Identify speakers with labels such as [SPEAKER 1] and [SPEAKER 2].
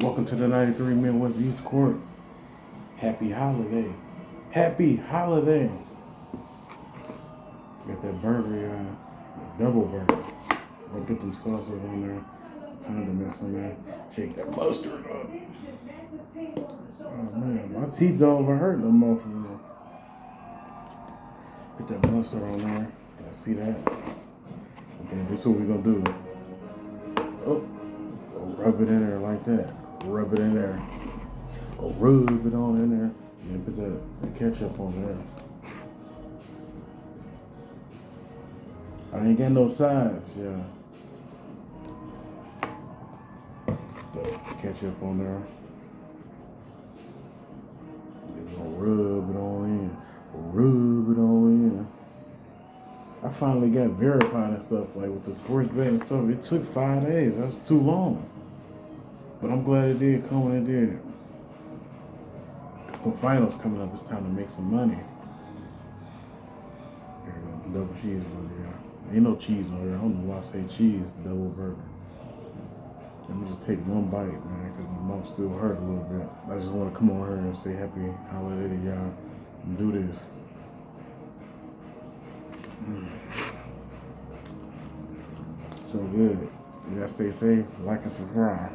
[SPEAKER 1] Welcome to the 93 Midwest East Court. Happy holiday. Happy holiday. Got that burger, y'all. Double burger. I'll get them sauces on there. Condiments on there. Shake that mustard up. Oh man, my teeth don't even hurt no more for real. Get that mustard on there. Y'all see that? Okay, this is what we're gonna do. Oh, rub it in there like that. Rub it in there. Oh, rub it on in there. And put the ketchup on there. I ain't got no sides, yeah. The ketchup on there. Just gonna rub it on in. Rub it on in. I finally got verified and stuff, like with the sports bet and stuff. It took 5 days. That's too long. But I'm glad it did come when it did. The finals coming up, it's time to make some money. There you go, double cheeseburger, yeah. Ain't no cheese on here. I don't know why I say cheese, double burger. Let me just take one bite, man, because my mouth still hurt a little bit. I just want to come on here and say happy holiday to y'all and do this. So good. You gotta stay safe, like and subscribe.